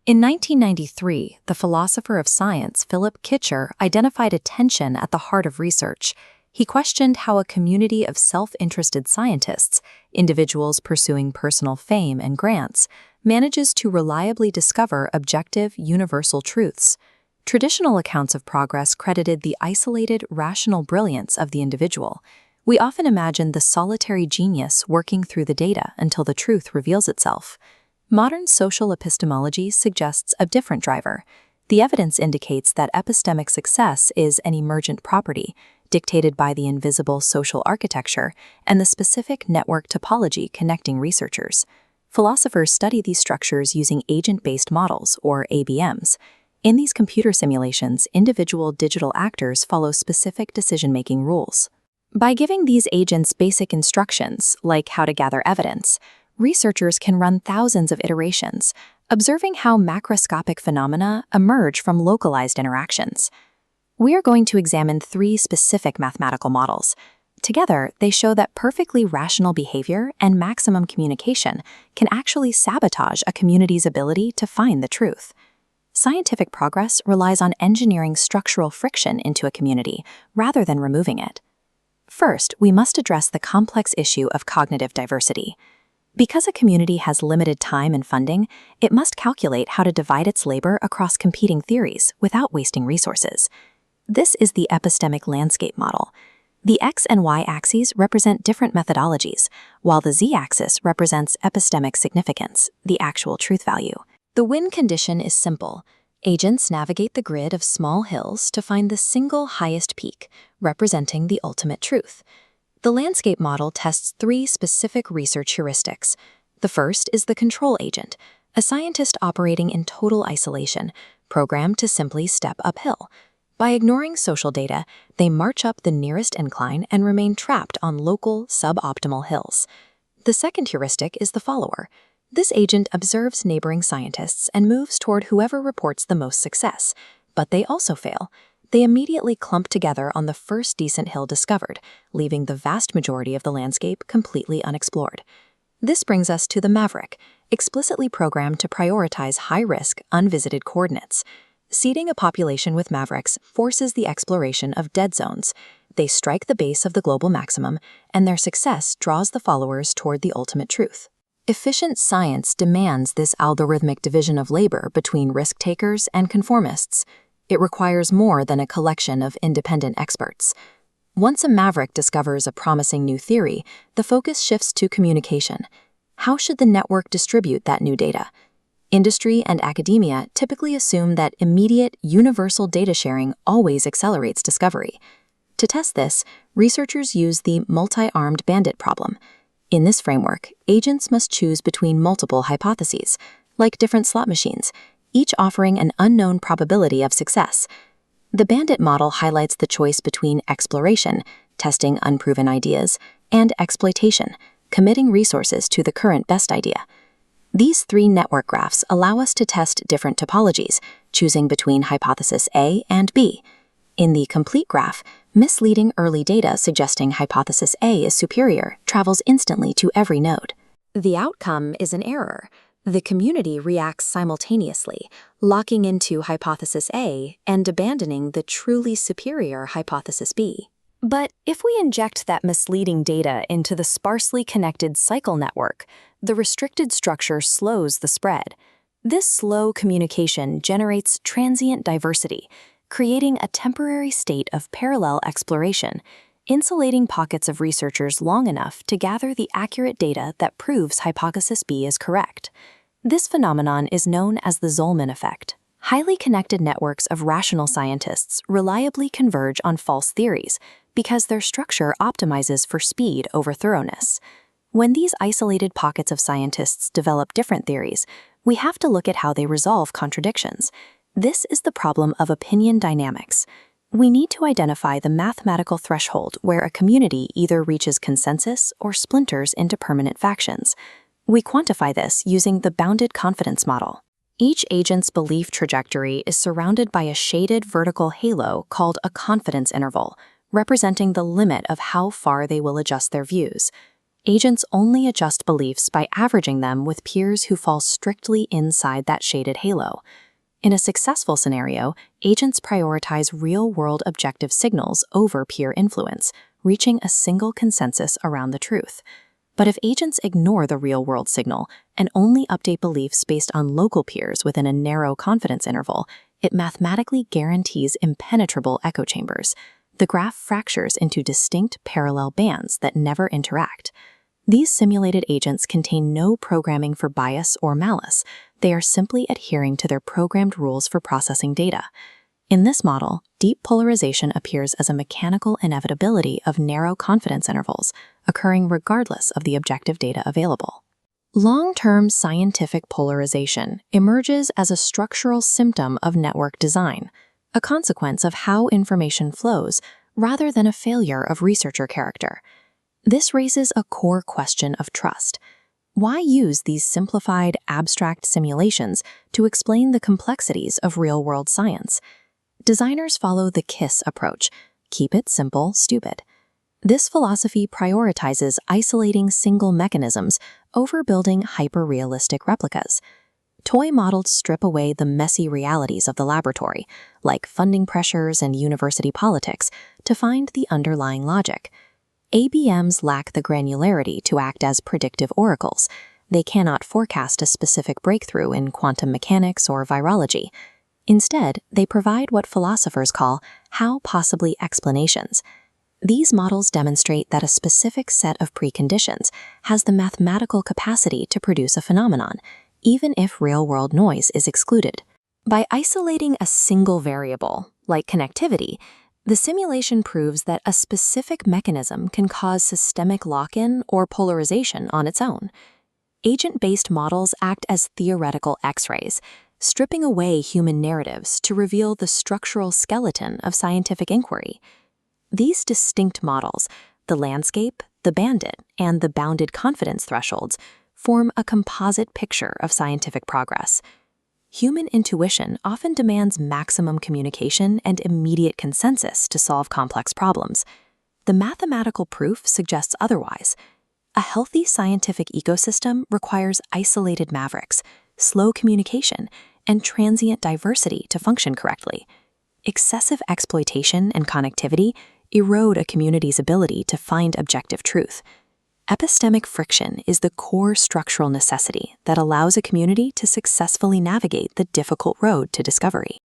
In 1993, the philosopher of science Philip Kitcher identified a tension at the heart of research. He questioned how a community of self-interested scientists, individuals pursuing personal fame and grants, manages to reliably discover objective, universal truths. Traditional accounts of progress credited the isolated, rational brilliance of the individual. We often imagine the solitary genius working through the data until the truth reveals itself. Modern social epistemology suggests a different driver. The evidence indicates that epistemic success is an emergent property, dictated by the invisible social architecture and the specific network topology connecting researchers. Philosophers study these structures using agent-based models, or ABMs. In these computer simulations, individual digital actors follow specific decision-making rules. By giving these agents basic instructions, like how to gather evidence, researchers can run thousands of iterations, observing how macroscopic phenomena emerge from localized interactions. We are going to examine 3 specific mathematical models. Together, they show that perfectly rational behavior and maximum communication can actually sabotage a community's ability to find the truth. Scientific progress relies on engineering structural friction into a community rather than removing it. First, we must address the complex issue of cognitive diversity. Because a community has limited time and funding, it must calculate how to divide its labor across competing theories without wasting resources. This is the epistemic landscape model. The X and Y axes represent different methodologies, while the Z axis represents epistemic significance, the actual truth value. The win condition is simple. Agents navigate the grid of small hills to find the single highest peak, representing the ultimate truth. The landscape model tests 3 specific research heuristics. The first is the control agent, a scientist operating in total isolation, programmed to simply step uphill. By ignoring social data, they march up the nearest incline and remain trapped on local, suboptimal hills. The second heuristic is the follower. This agent observes neighboring scientists and moves toward whoever reports the most success, but they also fail. They immediately clump together on the first decent hill discovered, leaving the vast majority of the landscape completely unexplored. This brings us to the maverick, explicitly programmed to prioritize high-risk, unvisited coordinates. Seeding a population with mavericks forces the exploration of dead zones. They strike the base of the global maximum, and their success draws the followers toward the ultimate truth. Efficient science demands this algorithmic division of labor between risk-takers and conformists. It requires more than a collection of independent experts. Once a maverick discovers a promising new theory, the focus shifts to communication. How should the network distribute that new data? Industry and academia typically assume that immediate, universal data sharing always accelerates discovery. To test this, researchers use the multi-armed bandit problem. In this framework, agents must choose between multiple hypotheses, like different slot machines, each offering an unknown probability of success. The bandit model highlights the choice between exploration, testing unproven ideas, and exploitation, committing resources to the current best idea. These 3 network graphs allow us to test different topologies, choosing between hypothesis A and B. In the complete graph, misleading early data suggesting hypothesis A is superior travels instantly to every node. The outcome is an error. The community reacts simultaneously, locking into hypothesis A and abandoning the truly superior hypothesis B. But if we inject that misleading data into the sparsely connected cycle network, the restricted structure slows the spread. This slow communication generates transient diversity, creating a temporary state of parallel exploration, insulating pockets of researchers long enough to gather the accurate data that proves hypothesis B is correct. This phenomenon is known as the Zollman effect. Highly connected networks of rational scientists reliably converge on false theories because their structure optimizes for speed over thoroughness. When these isolated pockets of scientists develop different theories, we have to look at how they resolve contradictions. This is the problem of opinion dynamics. We need to identify the mathematical threshold where a community either reaches consensus or splinters into permanent factions. We quantify this using the bounded confidence model. Each agent's belief trajectory is surrounded by a shaded vertical halo called a confidence interval, representing the limit of how far they will adjust their views. Agents only adjust beliefs by averaging them with peers who fall strictly inside that shaded halo. In a successful scenario, agents prioritize real-world objective signals over peer influence, reaching a single consensus around the truth. But if agents ignore the real-world signal and only update beliefs based on local peers within a narrow confidence interval, it mathematically guarantees impenetrable echo chambers. The graph fractures into distinct parallel bands that never interact. These simulated agents contain no programming for bias or malice. They are simply adhering to their programmed rules for processing data. In this model, deep polarization appears as a mechanical inevitability of narrow confidence intervals, occurring regardless of the objective data available. Long-term scientific polarization emerges as a structural symptom of network design, a consequence of how information flows rather than a failure of researcher character. This raises a core question of trust. Why use these simplified, abstract simulations to explain the complexities of real-world science? Designers follow the KISS approach: keep it simple, stupid. This philosophy prioritizes isolating single mechanisms over building hyper-realistic replicas. Toy models strip away the messy realities of the laboratory, like funding pressures and university politics, to find the underlying logic. ABMs lack the granularity to act as predictive oracles. They cannot forecast a specific breakthrough in quantum mechanics or virology. Instead, they provide what philosophers call how possibly explanations. These models demonstrate that a specific set of preconditions has the mathematical capacity to produce a phenomenon, even if real-world noise is excluded. By isolating a single variable, like connectivity, the simulation proves that a specific mechanism can cause systemic lock-in or polarization on its own. Agent-based models act as theoretical X-rays, stripping away human narratives to reveal the structural skeleton of scientific inquiry. These distinct models, the landscape, the bandit, and the bounded confidence thresholds, form a composite picture of scientific progress. Human intuition often demands maximum communication and immediate consensus to solve complex problems. The mathematical proof suggests otherwise. A healthy scientific ecosystem requires isolated mavericks, slow communication, and transient diversity to function correctly. Excessive exploitation and connectivity erode a community's ability to find objective truth. Epistemic friction is the core structural necessity that allows a community to successfully navigate the difficult road to discovery.